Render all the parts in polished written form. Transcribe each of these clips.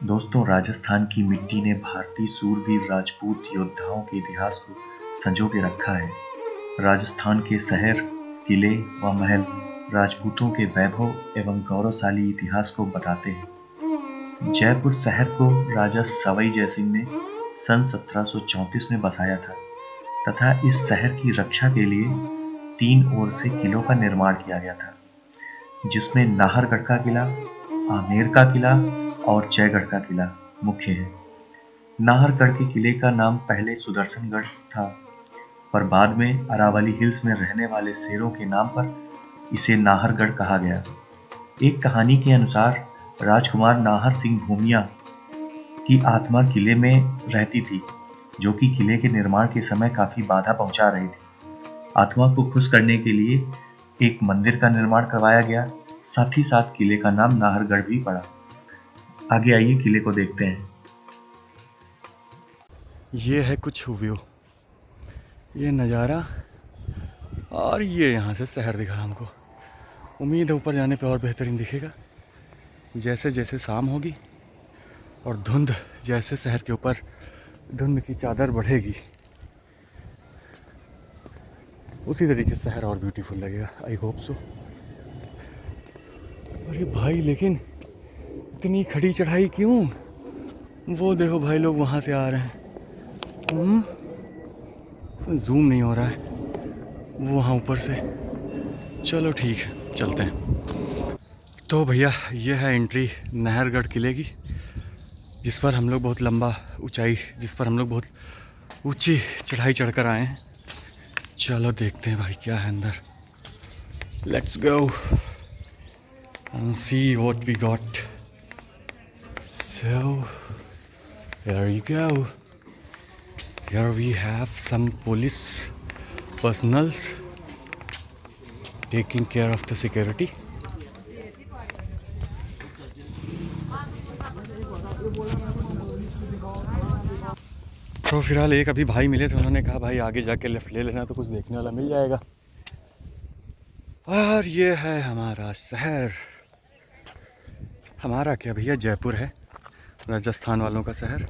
दोस्तों, राजस्थान की मिट्टी ने भारतीय सूरवीर राजपूत योद्धाओं के इतिहास को संजो के रखा है। राजस्थान के शहर, किले व महल राजपूतों के वैभव एवं गौरवशाली इतिहास को बताते हैं। जयपुर शहर को राजा सवाई जयसिंह ने सन 1734 में बसाया था तथा इस शहर की रक्षा के लिए 3 ओर से किलों का निर्माण किया गया था, जिसमें नाहरगढ़ का किला, आमेर का किला और जयगढ़ का किला मुख्य है। नाहरगढ़ के किले का नाम पहले सुदर्शनगढ़ था, पर बाद में अरावली हिल्स में रहने वाले शेरों के नाम पर इसे नाहरगढ़ कहा गया। एक कहानी के अनुसार राजकुमार नाहर सिंह भूमिया की आत्मा किले में रहती थी, जो कि किले के निर्माण के समय काफी बाधा पहुंचा रही थी। आत्मा को खुश करने के लिए एक मंदिर का निर्माण करवाया गया, साथ ही साथ किले का नाम नाहरगढ़ भी पड़ा। आगे आइए किले को देखते हैं। ये है कुछ व्यू, ये नज़ारा, और ये यहाँ से शहर दिखा हमको। उम्मीद है ऊपर जाने पे और बेहतरीन दिखेगा। जैसे जैसे शाम होगी और धुंध, जैसे शहर के ऊपर धुंध की चादर बढ़ेगी, उसी तरीके से शहर और ब्यूटीफुल लगेगा। I hope so. अरे भाई, लेकिन इतनी खड़ी चढ़ाई क्यों? वो देखो भाई, लोग वहाँ से आ रहे हैं। जूम नहीं हो रहा है वो वहाँ ऊपर से। चलो ठीक है, चलते हैं। तो भैया, ये है एंट्री नाहरगढ़ किले की, जिस पर हम लोग बहुत ऊंची चढ़ाई चढ़कर आए हैं। चलो देखते हैं भाई क्या है अंदर। Let's go and see what we got. So here you go. Here we have some police personals taking care of the security. तो फिलहाल एक अभी भाई मिले थे, उन्होंने कहा भाई आगे जाके लेफ्ट ले लेना तो कुछ देखने वाला मिल जाएगा। और ये है हमारा शहर। हमारा क्या भैया, जयपुर है, राजस्थान वालों का शहर।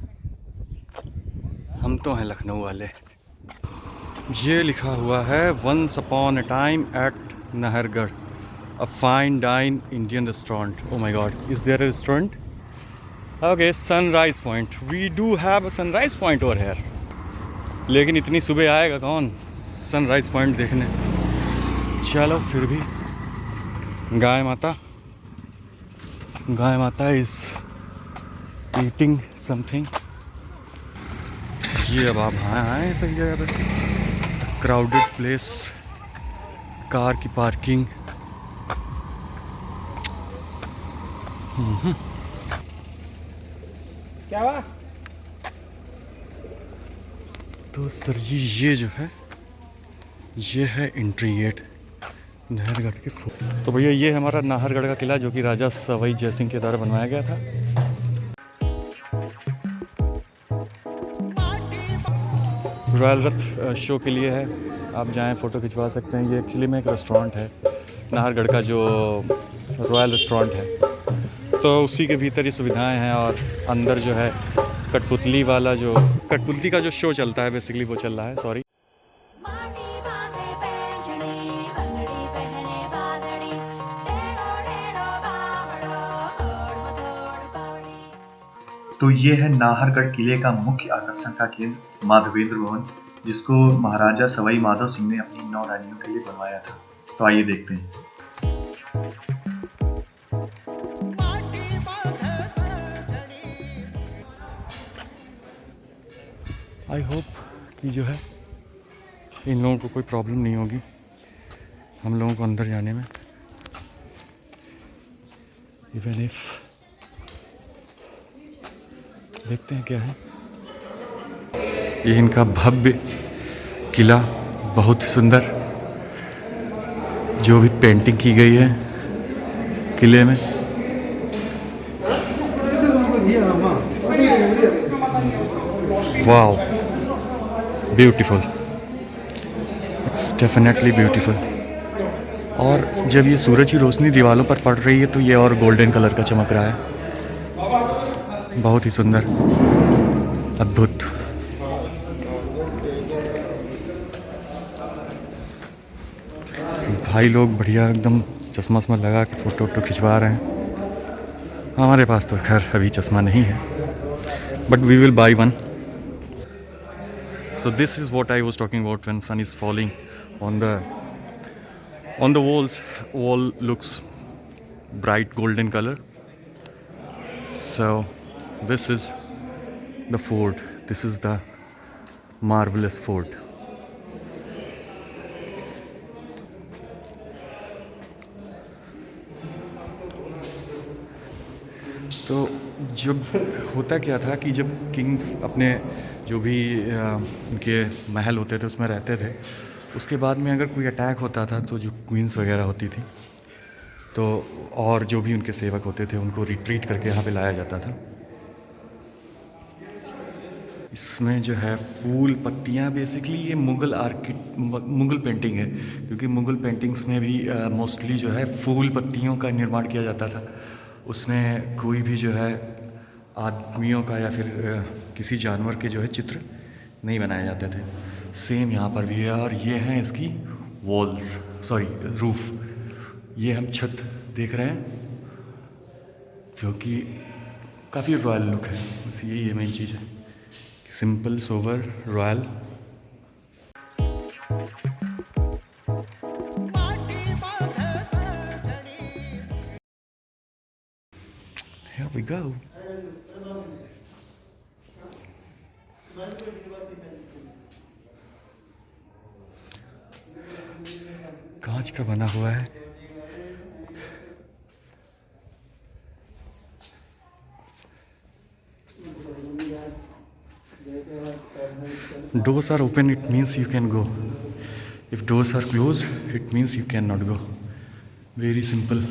हम तो हैं लखनऊ वाले। ये लिखा हुआ है once upon a time at Nahargarh, a fine dine Indian restaurant. Oh my god, is there a restaurant? Okay, sunrise point. We do have a sunrise point over here. लेकिन इतनी सुबह आएगा कौन सनराइज पॉइंट देखने? चलो फिर भी। गाय माता इज ईटिंग समथिंग। ये अब आप आए सही जगह पे। क्राउडेड प्लेस, कार की पार्किंग। क्या हुआ? तो सर जी, ये जो है ये है एंट्री गेट नाहरगढ़ के। तो भैया, ये हमारा नाहरगढ़ का किला, जो कि राजा सवाई जयसिंह के द्वारा बनवाया गया था। रॉयल रथ शो के लिए है, आप जाएं फ़ोटो खिंचवा सकते हैं। ये एक्चुअली में एक रेस्टोरेंट है, नाहरगढ़ का जो रॉयल रेस्टोरेंट है, तो उसी के भीतर ये सुविधाएं हैं। और अंदर जो है कठपुतली का जो शो चलता है, बेसिकली वो चल रहा है। सॉरी। तो ये है नाहरगढ़ किले का मुख्य आकर्षण का केंद्र, माधवेंद्र भवन, जिसको महाराजा सवाई माधव सिंह ने अपनी 9 रानियों के लिए बनवाया था। तो आइए देखते हैं। आई होप कि जो है इन लोगों को कोई प्रॉब्लम नहीं होगी हम लोगों को अंदर जाने में। इवन इफ देखते हैं क्या है। ये इनका भव्य किला, बहुत ही सुंदर, जो भी पेंटिंग की गई है किले में। Wow, beautiful, it's definitely beautiful. और जब ये सूरज की रोशनी दीवारों पर पड़ रही है तो ये और गोल्डन कलर का चमक रहा है। बहुत ही सुंदर, अद्भुत। भाई लोग बढ़िया एकदम चश्मा वश्मा लगा के फ़ोटो वोटो खिंचवा रहे हैं। हमारे पास तो खैर अभी चश्मा नहीं है, but we will buy one. So this is what I was talking about when sun is falling on the walls. Wall looks bright golden color. So this is the fort. This is the marvelous fort. तो जब होता क्या था कि जब Kings अपने जो भी उनके महल होते थे उसमें रहते थे, उसके बाद में अगर कोई अटैक होता था तो जो क्वींस वगैरह होती थी तो और जो भी उनके सेवक होते थे उनको रिट्रीट करके यहाँ पे लाया जाता था। इसमें जो है फूल पत्तियाँ, बेसिकली ये मुग़ल पेंटिंग है, क्योंकि मुग़ल पेंटिंग्स में भी मोस्टली जो है फूल पत्तियों का निर्माण किया जाता था। उसमें कोई भी जो है आदमियों का या फिर किसी जानवर के जो है चित्र नहीं बनाए जाते थे। सेम यहाँ पर भी है। और ये हैं इसकी वॉल्स, सॉरी रूफ़। ये हम छत देख रहे हैं जो कि काफ़ी रॉयल लुक है। बस यही मेन चीज़ है, simple sober royal. Here we go. कांच का बना हुआ है। Doors are open, it means you can go. If doors are closed, it means you cannot go. Very simple.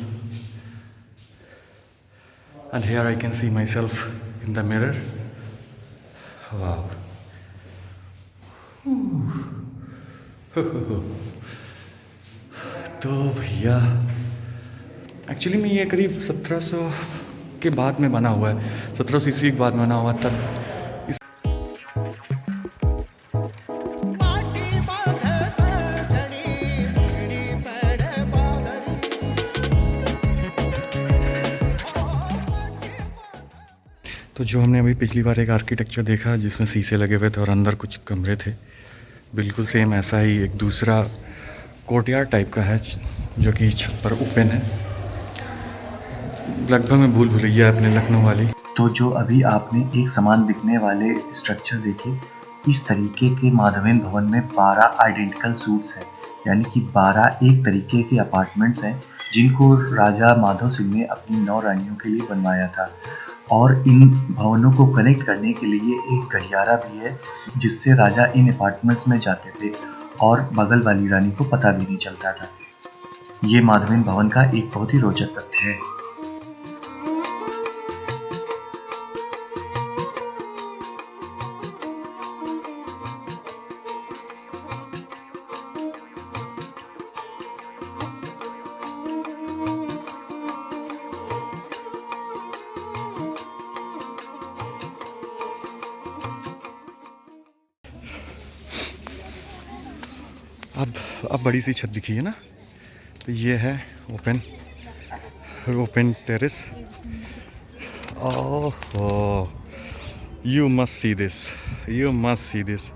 And here I can see myself in the mirror. Wow. तो भैया actually में ये करीब 1700 के बाद में बना हुआ है, 1700 ईस्वी के बाद बना हुआ। तब तो जो हमने अभी पिछली बार एक आर्किटेक्चर देखा जिसमें शीशे लगे हुए थे और अंदर कुछ कमरे थे, बिल्कुल सेम ऐसा ही एक दूसरा कोर्टयार्ड टाइप का है जो कि छत पर ओपन है। लगभग में भूल भुलैया अपने लखनऊ वाली। तो जो अभी आपने एक समान दिखने वाले स्ट्रक्चर देखे, इस तरीके के माधवेन भवन में 12 आइडेंटिकल सूट्स हैं, यानी कि 12 एक तरीके के अपार्टमेंट्स हैं जिनको राजा माधव सिंह ने अपनी 9 रानियों के लिए बनवाया था। और इन भवनों को कनेक्ट करने के लिए एक गलियारा भी है जिससे राजा इन अपार्टमेंट्स में जाते थे और बगल वाली रानी को पता भी नहीं चलता था। ये माधवेन भवन का एक बहुत ही रोचक तथ्य है। अब बड़ी सी छत दिखी है ना, तो ये है open terrace. Oh, you must see this, you must see this.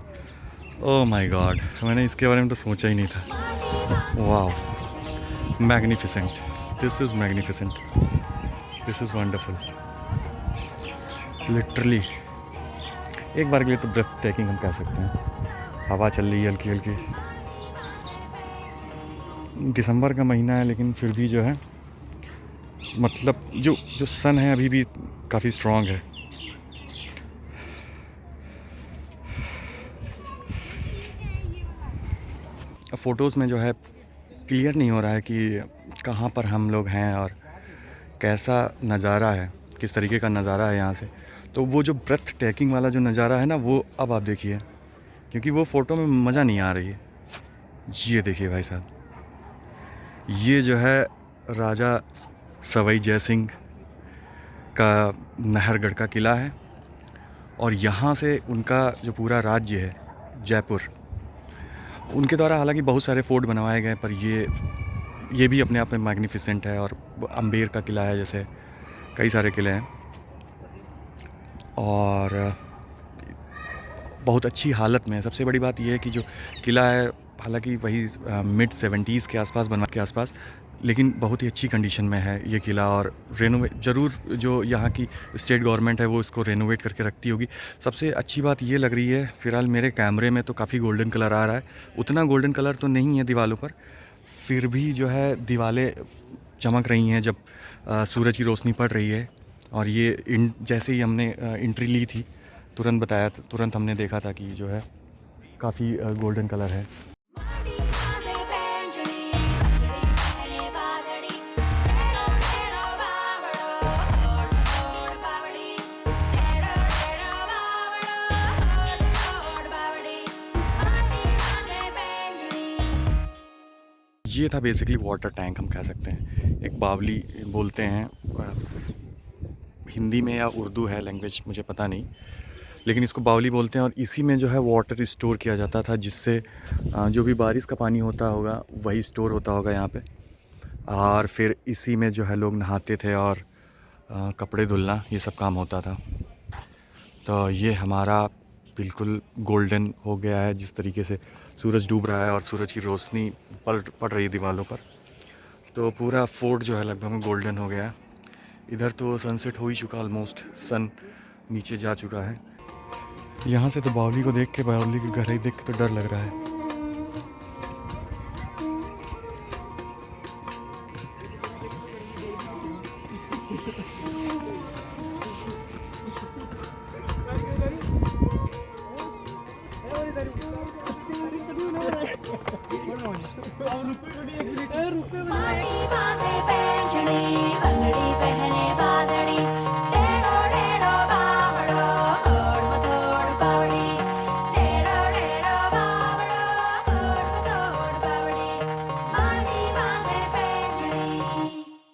Oh my God, मैंने इसके बारे में तो सोचा ही नहीं था। वाह, magnificent, this is magnificent, this is wonderful. Literally एक बार के लिए तो ब्रेथ टेकिंग हम कह सकते हैं। हवा चल रही है हल्की हल्की, दिसंबर का महीना है लेकिन फिर भी जो है मतलब जो जो सन है अभी भी काफ़ी स्ट्रॉन्ग है। फ़ोटोज़ में जो है क्लियर नहीं हो रहा है कि कहाँ पर हम लोग हैं और कैसा नज़ारा है, किस तरीके का नज़ारा है यहाँ से। तो वो जो ब्रेथ टेकिंग वाला जो नज़ारा है ना, वो अब आप देखिए, क्योंकि वो फ़ोटो में मज़ा नहीं आ रही है। ये देखिए भाई साहब, ये जो है राजा सवाई जय सिंह का नाहरगढ़ का किला है, और यहाँ से उनका जो पूरा राज्य है जयपुर, उनके द्वारा हालांकि बहुत सारे फोर्ट बनवाए गए, पर ये भी अपने आप में मैग्निफिसेंट है। और अम्बेर का किला है, जैसे कई सारे किले हैं, और बहुत अच्छी हालत में है। सबसे बड़ी बात यह है कि जो किला है, हालांकि वही मिड 70s के आसपास बनवा के आसपास, लेकिन बहुत ही अच्छी कंडीशन में है ये किला। और रेनोवेट ज़रूर, जो यहाँ की स्टेट गवर्नमेंट है वो इसको रेनोवेट करके रखती होगी। सबसे अच्छी बात ये लग रही है, फ़िलहाल मेरे कैमरे में तो काफ़ी गोल्डन कलर आ रहा है, उतना गोल्डन कलर तो नहीं है दीवारों पर, फिर भी जो है दीवारें चमक रही हैं जब सूरज की रोशनी पड़ रही है। और ये जैसे ही हमने एंट्री ली थी, तुरंत हमने देखा था कि जो है काफ़ी गोल्डन कलर है। ये था बेसिकली वाटर टैंक, हम कह सकते हैं, एक बावली बोलते हैं, हिंदी में या उर्दू है लैंग्वेज मुझे पता नहीं, लेकिन इसको बावली बोलते हैं। और इसी में जो है वाटर स्टोर किया जाता था, जिससे जो भी बारिश का पानी होता होगा वही स्टोर होता होगा यहाँ पे, और फिर इसी में जो है लोग नहाते थे और कपड़े धुलना ये सब काम होता था। तो ये हमारा बिल्कुल गोल्डन हो गया है, जिस तरीके से सूरज डूब रहा है और सूरज की रोशनी पड़ रही है दीवारों पर, तो पूरा फोर्ट जो है लगभग गोल्डन हो गया है। इधर तो सनसेट हो ही चुका, ऑलमोस्ट सन नीचे जा चुका है। यहाँ से तो बावली को देख के, बावली की गहराई देख के तो डर लग रहा है। पानी